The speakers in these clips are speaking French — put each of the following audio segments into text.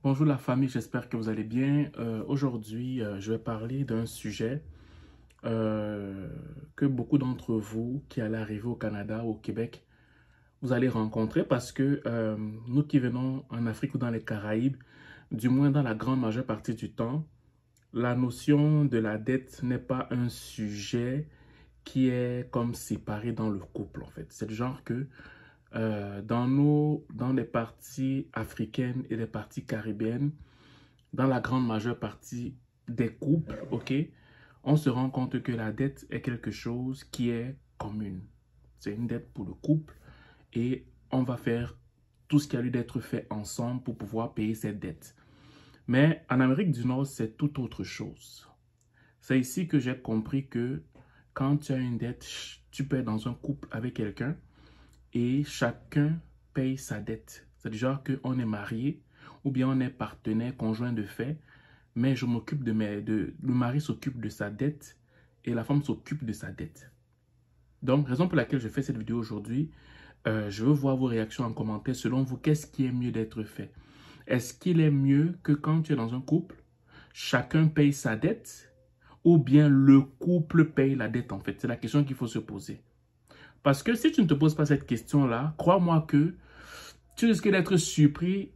Bonjour la famille, j'espère que vous allez bien. Aujourd'hui, je vais parler d'un sujet que beaucoup d'entre vous qui allez arriver au Canada, au Québec, vous allez rencontrer parce que nous qui venons en Afrique ou dans les Caraïbes, du moins dans la grande majeure partie du temps, la notion de la dette n'est pas un sujet qui est comme séparé dans le couple en fait. C'est le genre que dans les parties africaines et les parties caribéennes, dans la grande majeure partie des couples, ok, on se rend compte que la dette est quelque chose qui est commune. C'est une dette pour le couple et on va faire tout ce qui a lieu d'être fait ensemble pour pouvoir payer cette dette. Mais en Amérique du Nord, c'est tout autre chose. C'est ici que j'ai compris que quand tu as une dette, tu peux être dans un couple avec quelqu'un et chacun paye sa dette. C'est du genre qu'on est marié ou bien on est partenaire conjoint de fait, mais je m'occupe le mari s'occupe de sa dette et la femme s'occupe de sa dette. Donc, raison pour laquelle je fais cette vidéo aujourd'hui, je veux voir vos réactions en commentaire. Selon vous, qu'est-ce qui est mieux d'être fait? Est-ce qu'il est mieux que quand tu es dans un couple, chacun paye sa dette ou bien le couple paye la dette en fait? C'est la question qu'il faut se poser. Parce que si tu ne te poses pas cette question-là, crois-moi que tu risques d'être surpris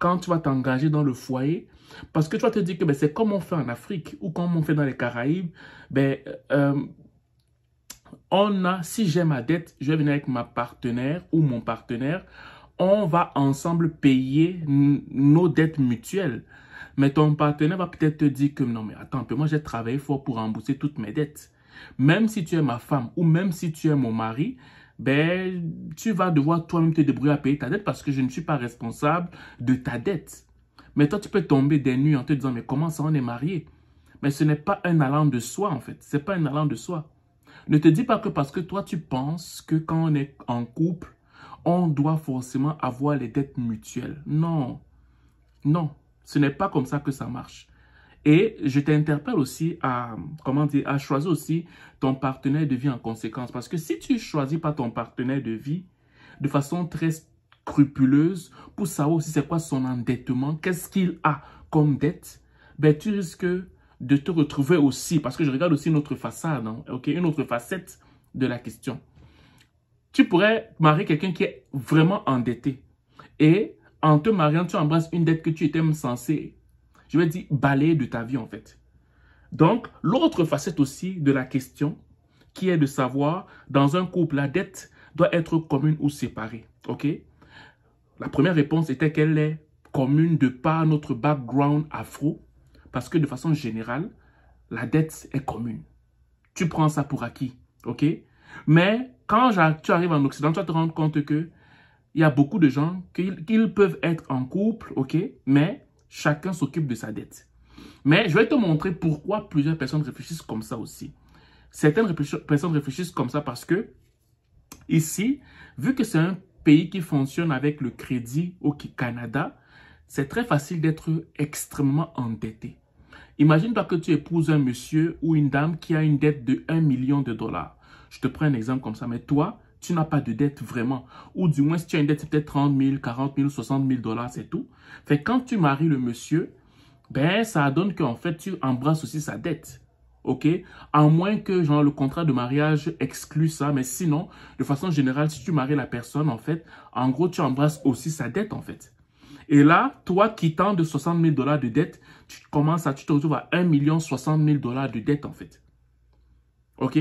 quand tu vas t'engager dans le foyer. Parce que tu vas te dire que c'est comme on fait en Afrique ou comme on fait dans les Caraïbes. Si j'ai ma dette, je vais venir avec ma partenaire ou mon partenaire. On va ensemble payer nos dettes mutuelles. Mais ton partenaire va peut-être te dire que non, mais attends un peu, moi j'ai travaillé fort pour rembourser toutes mes dettes. Même si tu es ma femme ou même si tu es mon mari, tu vas devoir toi-même te débrouiller à payer ta dette parce que je ne suis pas responsable de ta dette. Mais toi, tu peux tomber des nuits en te disant, mais comment ça, on est mariés? Mais ce n'est pas un allant de soi, en fait. Ce n'est pas un allant de soi. Ne te dis pas que parce que toi, tu penses que quand on est en couple, on doit forcément avoir les dettes mutuelles. Non, non, ce n'est pas comme ça que ça marche. Et je t'interpelle aussi à, comment dire, à choisir aussi ton partenaire de vie en conséquence. Parce que si tu ne choisis pas ton partenaire de vie de façon très scrupuleuse pour savoir aussi c'est quoi son endettement, qu'est-ce qu'il a comme dette, tu risques de te retrouver aussi, parce que je regarde aussi une autre façade, hein, okay, une autre facette de la question. Tu pourrais marier quelqu'un qui est vraiment endetté et en te mariant, tu embrasses une dette que tu étais même censé, je vais dire, balayer de ta vie en fait. Donc, l'autre facette aussi de la question qui est de savoir, dans un couple, la dette doit être commune ou séparée. Ok? La première réponse était qu'elle est commune de par notre background afro, parce que de façon générale, la dette est commune. Tu prends ça pour acquis. Ok? Mais quand tu arrives en Occident, tu vas te rendre compte que il y a beaucoup de gens qu'ils peuvent être en couple, ok? Mais chacun s'occupe de sa dette. Mais je vais te montrer pourquoi plusieurs personnes réfléchissent comme ça aussi. Certaines personnes réfléchissent comme ça parce que ici, vu que c'est un pays qui fonctionne avec le crédit au Canada, c'est très facile d'être extrêmement endetté. Imagine-toi que tu épouses un monsieur ou une dame qui a une dette de 1 million de dollars. Je te prends un exemple comme ça, mais toi, tu n'as pas de dette vraiment. Ou du moins, si tu as une dette, c'est peut-être 30 000, 40 000, 60 000 dollars, c'est tout. Fait quand tu maries le monsieur, ça donne qu'en fait, tu embrasses aussi sa dette. Ok? À moins que, genre, le contrat de mariage exclue ça. Mais sinon, de façon générale, si tu maries la personne, en fait, en gros, tu embrasses aussi sa dette, en fait. Et là, toi, quittant de 60 000 dollars de dette, tu te retrouves à 1 60 000 dollars de dette, en fait. Ok?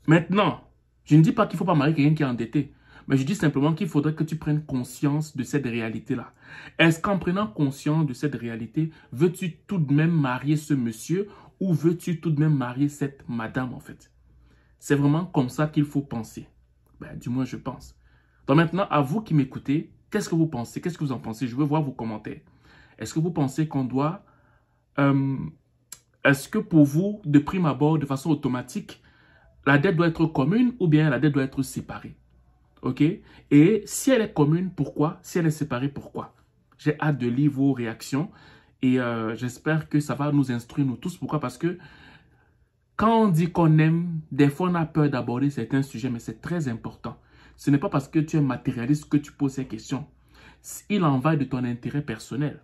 Maintenant, je ne dis pas qu'il ne faut pas marier quelqu'un qui est endetté. Mais je dis simplement qu'il faudrait que tu prennes conscience de cette réalité-là. Est-ce qu'en prenant conscience de cette réalité, veux-tu tout de même marier ce monsieur ou veux-tu tout de même marier cette madame, en fait? C'est vraiment comme ça qu'il faut penser. Du moins, je pense. Donc maintenant, à vous qui m'écoutez, qu'est-ce que vous pensez? Qu'est-ce que vous en pensez? Je veux voir vos commentaires. Est-ce que vous pensez qu'on doit... est-ce que pour vous, de prime abord, de façon automatique, la dette doit être commune ou bien la dette doit être séparée? Ok? Et si elle est commune, pourquoi? Si elle est séparée, pourquoi? J'ai hâte de lire vos réactions et j'espère que ça va nous instruire, nous tous. Pourquoi? Parce que quand on dit qu'on aime, des fois on a peur d'aborder certains sujets, mais c'est très important. Ce n'est pas parce que tu es matérialiste que tu poses ces questions. Il en va de ton intérêt personnel.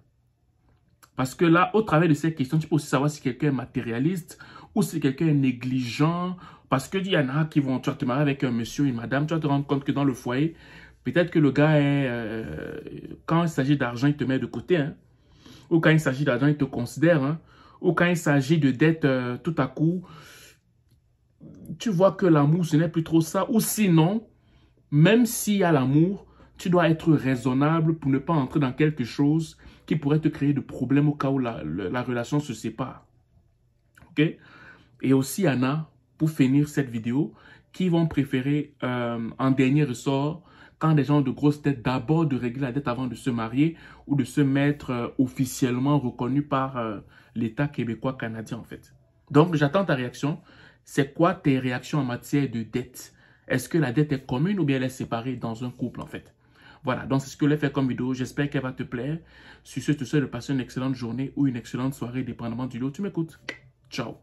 Parce que là, au travers de ces questions, tu peux aussi savoir si quelqu'un est matérialiste ou si quelqu'un est négligent. Parce qu'il y en a qui vont, tu vas te marier avec un monsieur, une madame, tu vas te rendre compte que dans le foyer, peut-être que le gars est, quand il s'agit d'argent, il te met de côté. Hein. Ou quand il s'agit d'argent, il te considère. Hein. Ou quand il s'agit de dette, tout à coup, tu vois que l'amour, ce n'est plus trop ça. Ou sinon, même s'il y a l'amour, tu dois être raisonnable pour ne pas entrer dans quelque chose qui pourrait te créer de problèmes au cas où la relation se sépare. Ok? Et aussi, il y en a, pour finir cette vidéo, qui vont préférer, en dernier ressort, quand des gens ont de grosses dettes, d'abord de régler la dette avant de se marier ou de se mettre officiellement reconnu par l'État québécois canadien, en fait. Donc, j'attends ta réaction. C'est quoi tes réactions en matière de dette? Est-ce que la dette est commune ou bien elle est séparée dans un couple, en fait? Voilà, donc c'est ce que je l'ai fait comme vidéo. J'espère qu'elle va te plaire. Sur ce, tu souhaite de passer une excellente journée ou une excellente soirée, dépendamment du lieu où tu m'écoutes. Ciao.